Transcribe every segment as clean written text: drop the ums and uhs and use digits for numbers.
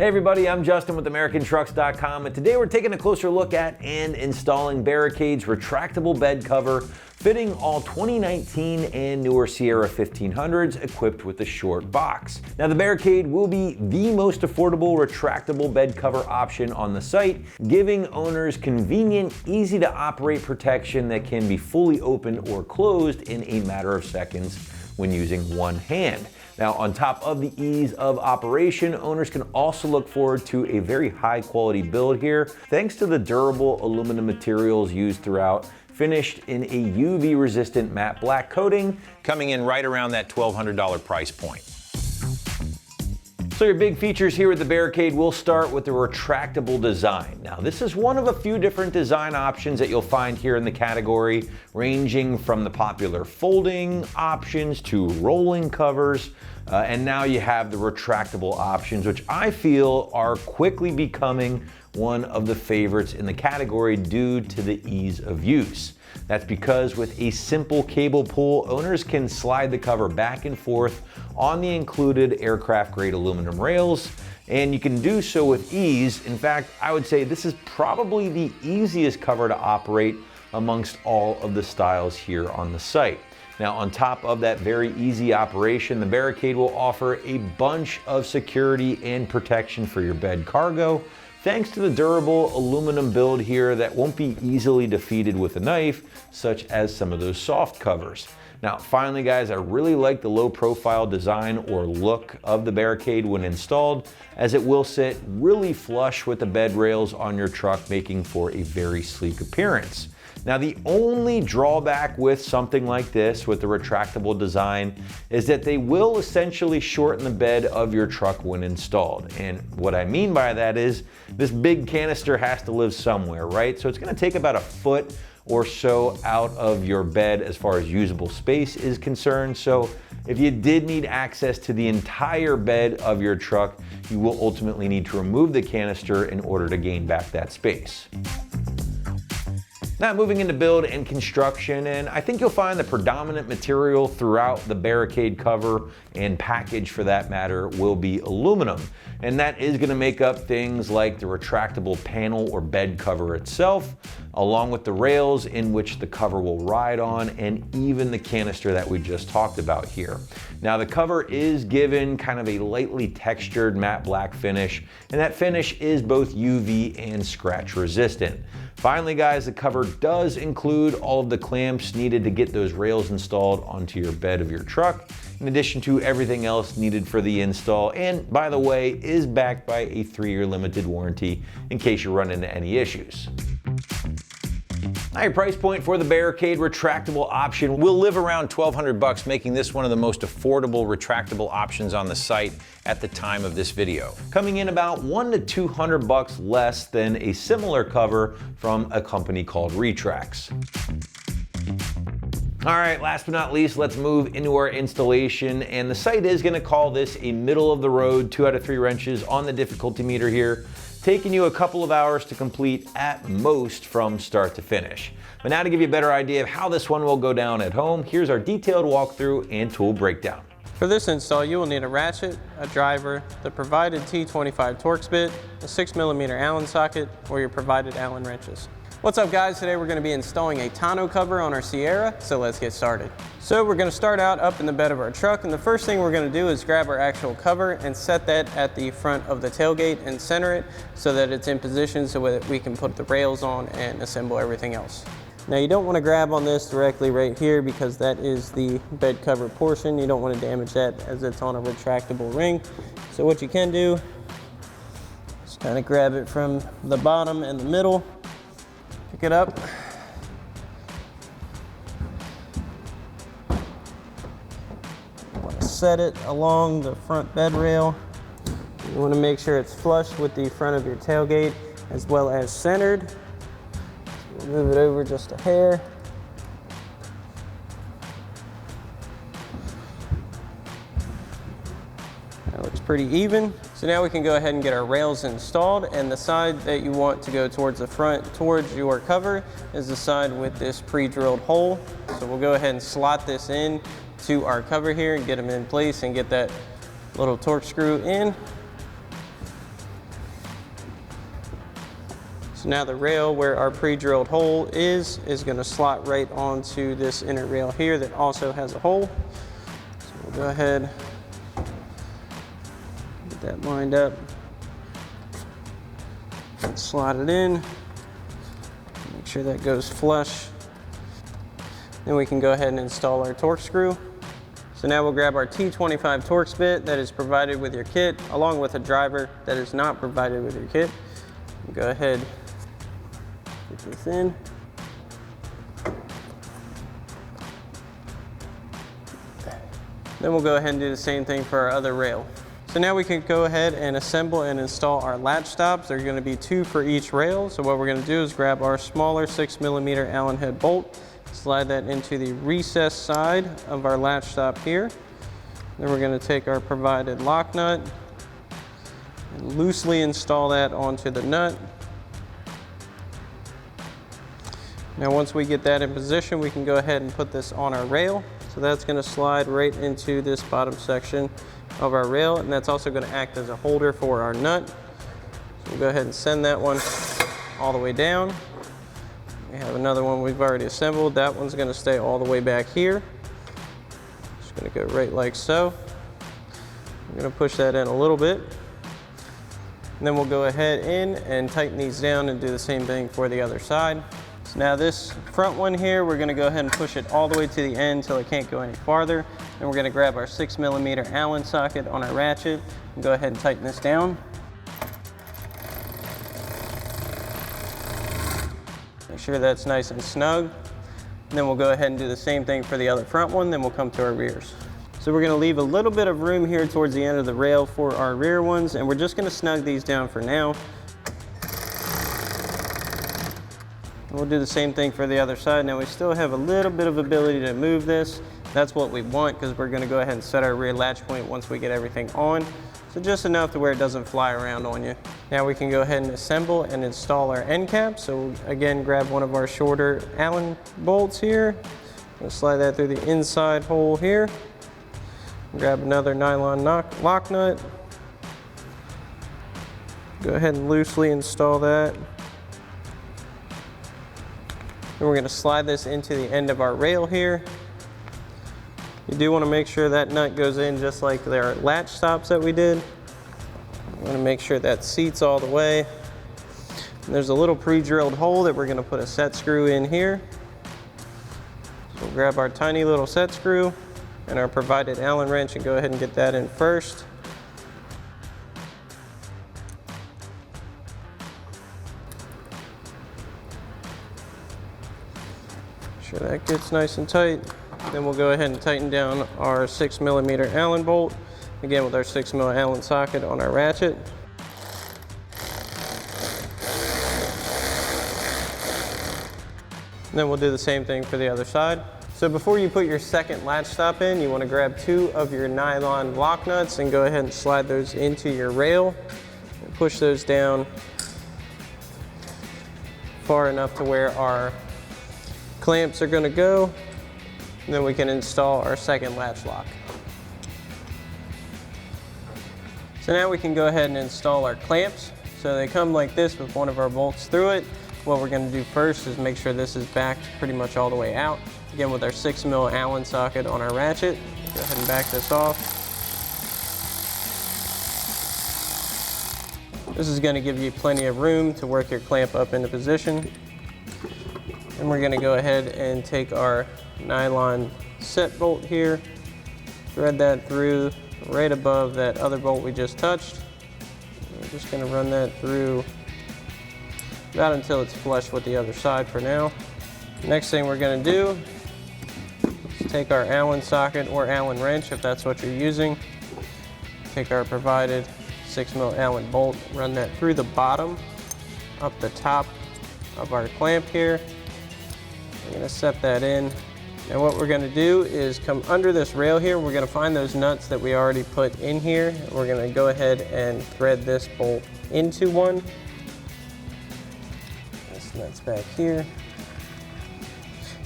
Hey everybody, I'm Justin with AmericanTrucks.com, and today we're taking a closer look at and installing Barricade's retractable bed cover fitting all 2019 and newer Sierra 1500s equipped with a short box. Now the Barricade will be the most affordable retractable bed cover option on the site, giving owners convenient, easy to operate protection that can be fully opened or closed in a matter of seconds when using one hand. Now, on top of the ease of operation, owners can also look forward to a very high quality build here, thanks to the durable aluminum materials used throughout, finished in a UV resistant matte black coating, coming in right around that $1,200 price point. So your big features here with the Barricade will start with the retractable design. Now this is one of a few different design options that you'll find here in the category, ranging from the popular folding options to rolling covers, and now you have the retractable options, which I feel are quickly becoming one of the favorites in the category due to the ease of use. That's because with a simple cable pull, owners can slide the cover back and forth on the included aircraft grade aluminum rails, and you can do so with ease. In fact, I would say this is probably the easiest cover to operate amongst all of the styles here on the site. Now, on top of that very easy operation, the Barricade will offer a bunch of security and protection for your bed cargo, thanks to the durable aluminum build here that won't be easily defeated with a knife, such as some of those soft covers. Now, finally guys, I really like the low profile design or look of the Barricade when installed, as it will sit really flush with the bed rails on your truck, making for a very sleek appearance. Now, the only drawback with something like this, with the retractable design, is that they will essentially shorten the bed of your truck when installed. And what I mean by that is this big canister has to live somewhere, right? So it's gonna take about a foot or so out of your bed as far as usable space is concerned. So if you did need access to the entire bed of your truck, you will ultimately need to remove the canister in order to gain back that space. Now moving into build and construction, and I think you'll find the predominant material throughout the Barricade cover and package for that matter will be aluminum. And that is gonna make up things like the retractable panel or bed cover itself, along with the rails in which the cover will ride on, and even the canister that we just talked about here. Now the cover is given kind of a lightly textured matte black finish, and that finish is both UV and scratch resistant. Finally guys, the cover does include all of the clamps needed to get those rails installed onto your bed of your truck, in addition to everything else needed for the install, and by the way, is backed by a 3-year limited warranty in case you run into any issues. Now your price point for the Barricade retractable option will live around $1,200, making this one of the most affordable retractable options on the site at the time of this video, coming in about $100 to $200 less than a similar cover from a company called Retrax. All right, last but not least, let's move into our installation, and the site is gonna call this a middle of the road 2 out of 3 wrenches on the difficulty meter here, taking you a couple of hours to complete at most from start to finish. But now to give you a better idea of how this one will go down at home, here's our detailed walkthrough and tool breakdown. For this install, you will need a ratchet, a driver, the provided T25 Torx bit, a 6mm Allen socket, or your provided Allen wrenches. What's up guys, today we're going to be installing a tonneau cover on our Sierra, so let's get started. So we're going to start out up in the bed of our truck, and the first thing we're going to do is grab our actual cover and set that at the front of the tailgate and center it so that it's in position so that we can put the rails on and assemble everything else. Now you don't want to grab on this directly right here because that is the bed cover portion. You don't want to damage that as it's on a retractable ring. So what you can do is kind of grab it from the bottom and the middle, pick it up, you want to set it along the front bed rail. You want to make sure it's flush with the front of your tailgate as well as centered. Move it over just a hair. That looks pretty even. So now we can go ahead and get our rails installed, and the side that you want to go towards the front, towards your cover, is the side with this pre-drilled hole. So we'll go ahead and slot this in to our cover here and get them in place and get that little Torx screw in. So now the rail where our pre-drilled hole is going to slot right onto this inner rail here that also has a hole. So we'll go ahead, get that lined up, and slot it in. Make sure that goes flush. Then we can go ahead and install our Torx screw. So now we'll grab our T25 Torx bit that is provided with your kit, along with a driver that is not provided with your kit. Go ahead, get this in. Then we'll go ahead and do the same thing for our other rail. So now we can go ahead and assemble and install our latch stops. There are going to be 2 for each rail. So what we're going to do is grab our smaller 6mm Allen head bolt, slide that into the recessed side of our latch stop here. Then we're going to take our provided lock nut and loosely install that onto the nut. Now once we get that in position, we can go ahead and put this on our rail. So that's going to slide right into this bottom section of our rail, and that's also going to act as a holder for our nut. So we'll go ahead and send that one all the way down. We have another one we've already assembled. That one's going to stay all the way back here. Just going to go right like so. I'm going to push that in a little bit. And then we'll go ahead in and tighten these down and do the same thing for the other side. So now this front one here, we're going to go ahead and push it all the way to the end until it can't go any farther. Then we're going to grab our 6mm Allen socket on our ratchet and go ahead and tighten this down. Make sure that's nice and snug. And then we'll go ahead and do the same thing for the other front one, then we'll come to our rears. So we're going to leave a little bit of room here towards the end of the rail for our rear ones, and we're just going to snug these down for now. And we'll do the same thing for the other side. Now we still have a little bit of ability to move this. That's what we want, because we're going to go ahead and set our rear latch point once we get everything on. So just enough to where it doesn't fly around on you. Now we can go ahead and assemble and install our end cap. So again, grab one of our shorter Allen bolts here. We'll slide that through the inside hole here. Grab another nylon lock nut. Go ahead and loosely install that. And we're going to slide this into the end of our rail here. You do want to make sure that nut goes in just like our latch stops that we did. You want to make sure that seats all the way. And there's a little pre-drilled hole that we're going to put a set screw in here. So we'll grab our tiny little set screw and our provided Allen wrench and go ahead and get that in first. Make sure that gets nice and tight. Then we'll go ahead and tighten down our 6mm Allen bolt, again with our 6mm Allen socket on our ratchet. And then we'll do the same thing for the other side. So before you put your second latch stop in, you want to grab 2 of your nylon lock nuts and go ahead and slide those into your rail and push those down far enough to where our clamps are going to go. And then we can install our second latch lock. So now we can go ahead and install our clamps. So they come like this with one of our bolts through it. What we're going to do first is make sure this is backed pretty much all the way out. Again with our 6mm Allen socket on our ratchet. Go ahead and back this off. This is going to give you plenty of room to work your clamp up into position. And we're going to go ahead and take our nylon set bolt here, thread that through right above that other bolt we just touched. We're just going to run that through about until it's flush with the other side for now. Next thing we're going to do is take our Allen socket or Allen wrench, if that's what you're using. Take our provided 6mm Allen bolt, run that through the bottom, up the top of our clamp here. We're going to set that in. And what we're going to do is come under this rail here. We're going to find those nuts that we already put in here. We're going to go ahead and thread this bolt into one. This nut's back here.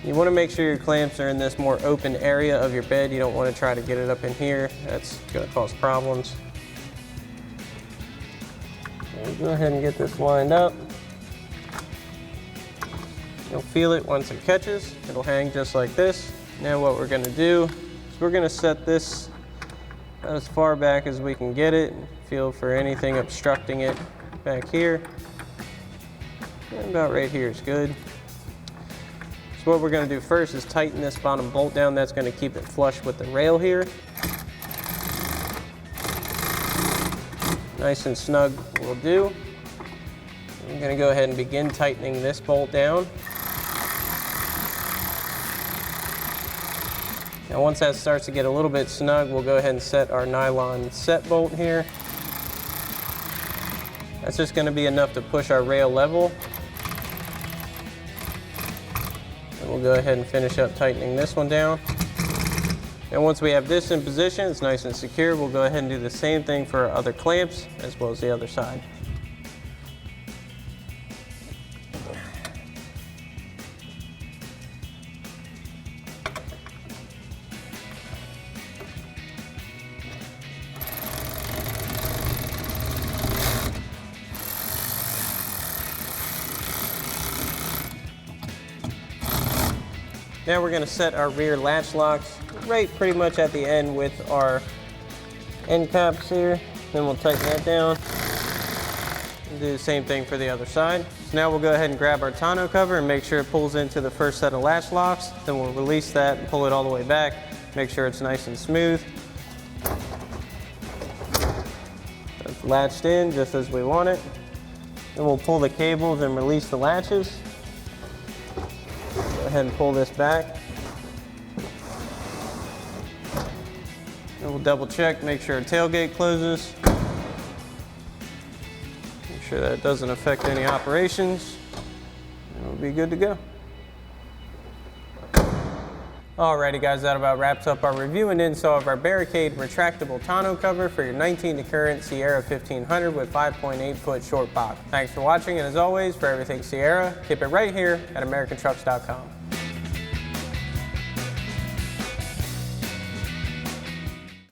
You want to make sure your clamps are in this more open area of your bed. You don't want to try to get it up in here. That's going to cause problems. So we'll go ahead and get this lined up. You'll feel it once it catches. It'll hang just like this. Now what we're going to do is we're going to set this as far back as we can get it. Feel for anything obstructing it back here. And about right here is good. So what we're going to do first is tighten this bottom bolt down. That's going to keep it flush with the rail here. Nice and snug will do. I'm going to go ahead and begin tightening this bolt down. Now once that starts to get a little bit snug, we'll go ahead and set our nylon set bolt here. That's just going to be enough to push our rail level. And we'll go ahead and finish up tightening this one down. And once we have this in position, it's nice and secure, we'll go ahead and do the same thing for our other clamps as well as the other side. Now we're going to set our rear latch locks right pretty much at the end with our end caps here. Then we'll tighten that down and do the same thing for the other side. So now we'll go ahead and grab our tonneau cover and make sure it pulls into the first set of latch locks. Then we'll release that and pull it all the way back. Make sure it's nice and smooth. It's latched in just as we want it. Then we'll pull the cables and release the latches. Go ahead and pull this back. And we'll double check, make sure our tailgate closes. Make sure that it doesn't affect any operations. And we'll be good to go. Alrighty guys, that about wraps up our review and install of our Barricade retractable tonneau cover for your 19 Current Sierra 1500 with 5.8 foot short box. Thanks for watching, and as always, for everything Sierra, keep it right here at AmericanTrucks.com.